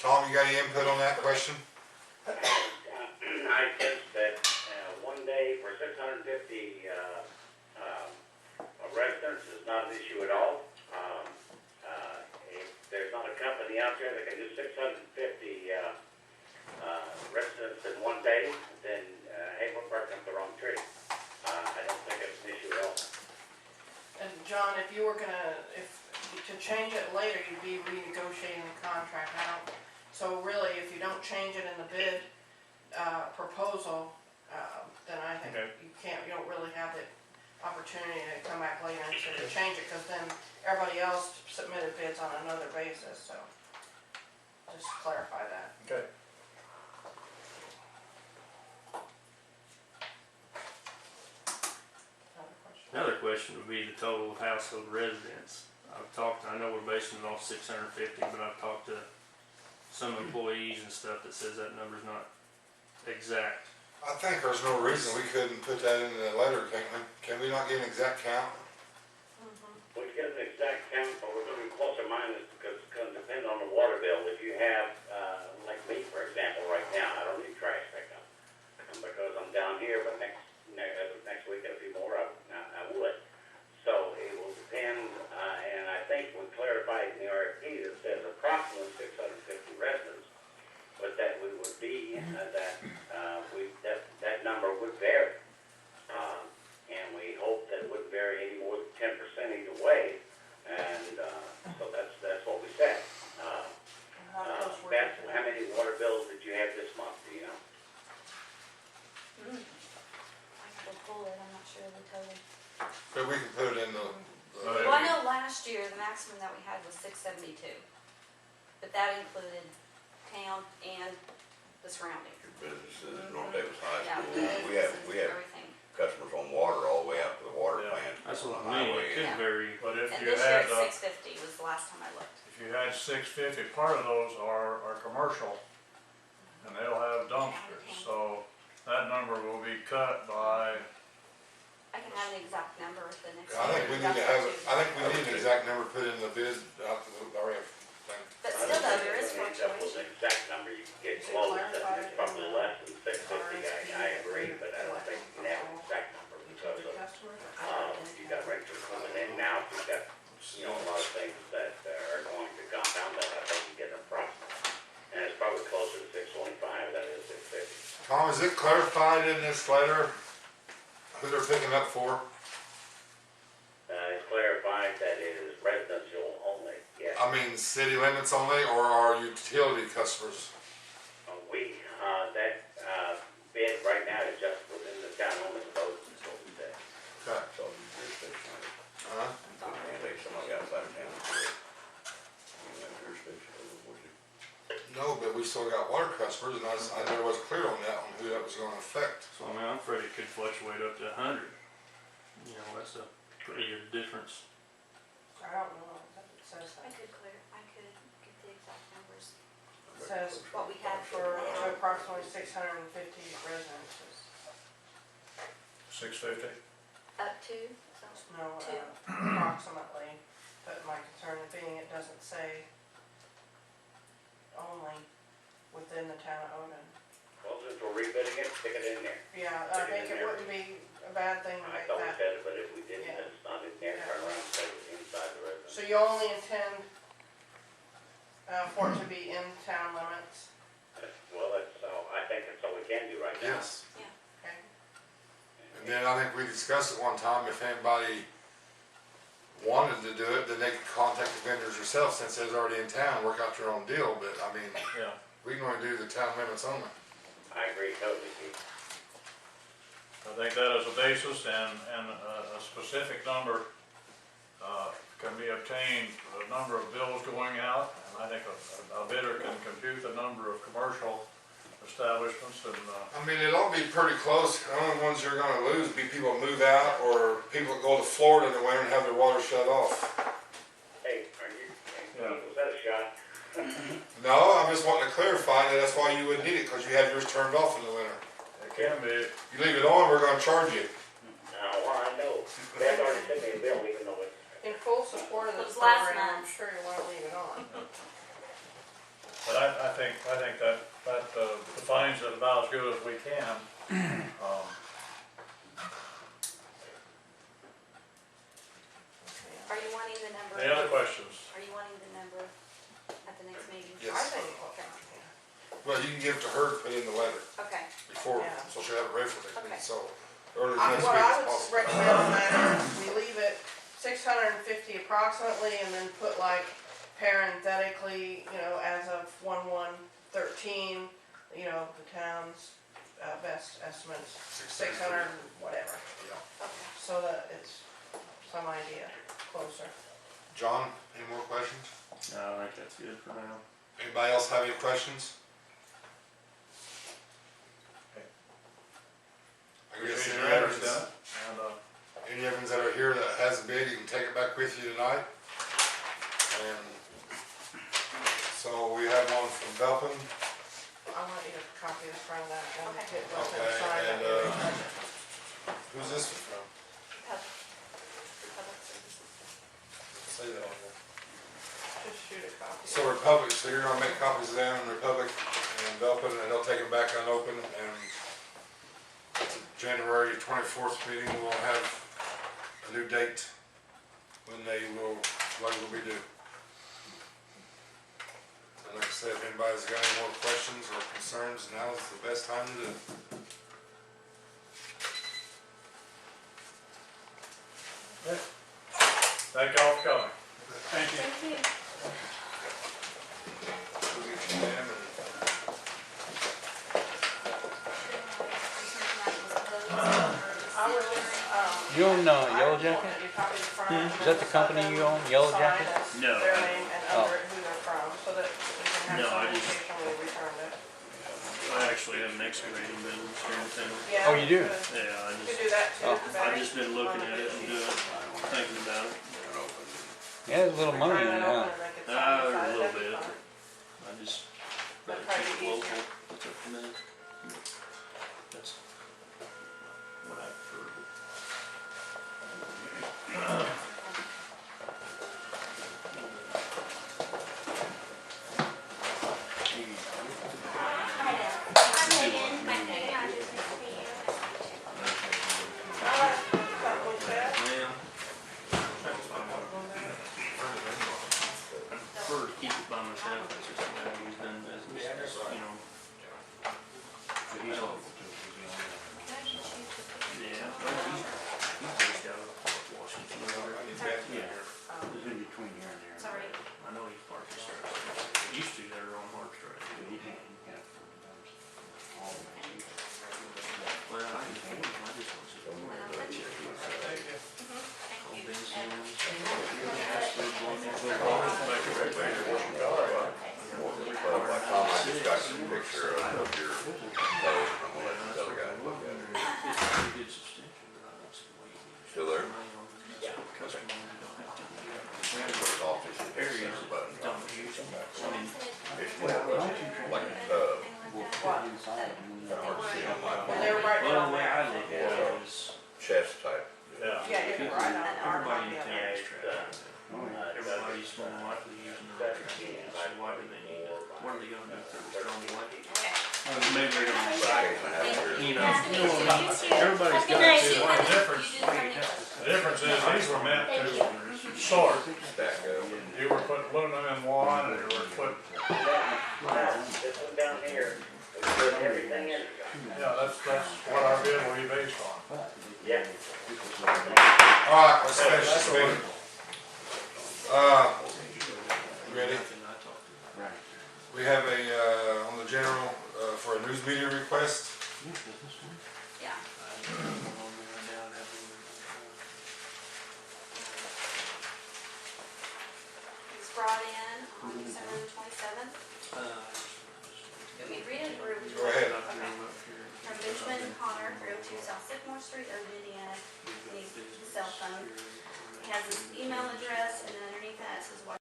Tom, you got any input on that question? I guess that one day for 650 residents is not an issue at all. If there's not a company out there that can do 650 residents in one day, then hey, we're barking up the wrong tree. I don't think it's an issue at all. And John, if you were to change it later, you'd be renegotiating the contract out. So really, if you don't change it in the bid proposal, then I think you don't really have the opportunity to come back later and sort of change it, because then everybody else submitted bids on another basis. So just clarify that. Okay. Another question would be the total of household residents. I know we're basing it off 650, but I've talked to some employees and stuff that says that number's not exact. I think there's no reason we couldn't put that in the letter, can we? Can we not get an exact count? We get an exact count, but we're going to be plus or minus because it's going to depend on the water bill. If you have, like me, for example, right now, I don't need trash pickup because I'm down here, but next week and a few more, I would. So it will depend, and I think we clarified in the RFP that says approximately 650 residents, but that we would be, that number would vary. And we hope that it wouldn't vary any more than 10% either way. And so that's what we said. Beth, how many water bills did you have this month, do you know? I can pull it, I'm not sure of the total. But we can put it in the Well, I know last year, the maximum that we had was 672. But that included town and the surrounding. Your businesses, North Davis High Yeah, School, we businesses, have everything. customers on water all the way out to the water Yeah. plant. That's what I on the mean. highway. It could Yeah. vary. But if And you this year had, it's 650 was the last time I looked. if you had 650, part of those are commercial, and they'll have dumpsters, so that number will be cut by, I can have an exact number at the next. I think we need to meeting. have it, I think we need an exact number put in the bid out to the RF thing. But still though, there is That was an fluctuation. exact number, you can get Is it close, clarified it's probably in less than 650, RFP I agree, but I don't think you can have an exact number because Utility of, customer? you got renters coming in now, you've got, a lot of things that are going to compound that, I think you get an approximate. And it's probably closer to 625 than it is 650. Tom, is it clarified in this letter who they're picking up for? It's clarified that it is residential only, yes. I mean, city limits only, or our utility customers? That bid right now is just within the town limits of Odon, is what we said. Okay. So your jurisdiction, Uh-huh. can't take somebody outside of town. You have jurisdiction over what you. No, but we still got water customers, and I never was clear on that, on who that was gonna affect. So I mean, I'm afraid it could fluctuate up to 100. You know, that's a pretty good difference. I don't know. It says I that. could get the exact numbers. It says What we had for for, approximately 650 residences. 650. up to, so, No, Two. approximately, but my concern being it doesn't say only within the town of Odon. Well, since we're rebidding it, stick it in there. Yeah, I think it wouldn't be a bad thing to I make thought we that. said it, but if we didn't, Yeah. it's not in there, turn around and say it's inside the residence. So you only intend for it to be in town limits? Well, that's, I think that's all we can do right now. Yes. Okay. And then I think we discussed at one time, if anybody wanted to do it, then they could contact the vendors themselves, since they're already in town, work out their own deal, but I mean, Yeah. we can only do the town limits only. I agree totally, Keith. I think that is a basis, and a specific number can be obtained for the number of bills going out, and I think a bidder can compute the number of commercial establishments and, I mean, it'll be pretty close. The only ones you're gonna lose be people that move out, or people that go to Florida in the winter and have their water shut off. Hey, Yeah. was that a shot? No, I'm just wanting to clarify that that's why you would need it, because you have yours turned off in the winter. it can be, You leave it on, we're gonna charge you. Well, I know. They've already sent me a bill, even though it's, In full support of It this was last program, I'm month. sure you want to leave it on. But I think that defines it about as good as we can. Are you wanting the number? Any other questions? Are you wanting the number at the next meeting? Yes. I think, Okay, Well, you can give it to her, put it in the letter okay, before, Yeah. so she'll have it ready for next Okay. week, so early next what week I is would possible. recommend on that is we leave it 650 approximately, and then put like parenthetically, as of 1/1/13, the town's best estimates, 600 whatever, Yeah. okay. so that it's some idea closer. John, any more questions? No, I think that's good for now. Anybody else have any questions? I guess Appreciate any your others, interest in it, and, any others that are here that has a bid, you can take it back with you tonight. And so we have one from Belpin. I want you to copy the front of that and Okay. get let them Okay, sign and, that. Who's this one from? Public services. Say that on there. Just shoot a copy. So Republic, so you're gonna make copies of them, Republic and Belpin, and they'll take them back unopened, and at the January 24th meeting, we'll have a new date when they will be due. And like I said, if anybody's got any more questions or concerns, now is the best time to do it. thank y'all for coming. Thank you. Thank you. We'll get you them and I would, You own I Yellow would Jacket? want you to copy the front and Is that the then company you own, Yellow sign Jacket? it, No. their name and Oh. under it who they're from, so that we can No, have I some just- indication when we return it. I actually have an excavating business here in town. Yeah, Oh, you do? good. Yeah, I You could just, do that too, Oh. I've Betty. just been looking at it and thinking about it. Yeah, there's a little money in it, huh? A little bit. I just rather That'd probably keep it be local. easier. It's up to me. That's what I prefer. Yeah. I prefer to keep it by myself. That's just the way I've always done business. But he's all. Yeah. He's based out of Washington. Yeah. It's in between here and there. Sorry. I know he's part of the service. Used to there on Mark Street. Well, I just want to. All these things. Tom, I just got some picture of your, the other guy look at it. It's a pretty good substantial, but I don't see why you need. Still there? Customer, you don't have to. Put it off, just hit Areas the that button. don't use them. I mean, It's more of a, like a tub, What? kind of hard to see on my And phone. they're right well, down the way I there. look at it is, Chest type. Yeah. Yeah, you're right on our everybody copy in of town it. is trapped. Everybody's more than likely using their own transportation, so why do they need it? What are they gonna do if they're thrown away? Maybe they're gonna recycle it, you know, everybody's got Well, to. the difference is these were meant to sort. Stack up. You were putting aluminum in one, and you were putting, This one down here, we put everything in. yeah, that's what our bid will be based on. Yeah. Alright, let's finish this meeting. Ready? We have on the general, for a news media request. Yeah. It was brought in on December the 27th. You want me to read it or? Go ahead. Okay. From Benjamin Connor, 302 South Sycamore Street, Odon, Indiana. Needs his cell phone. He has his email address, and then underneath that it says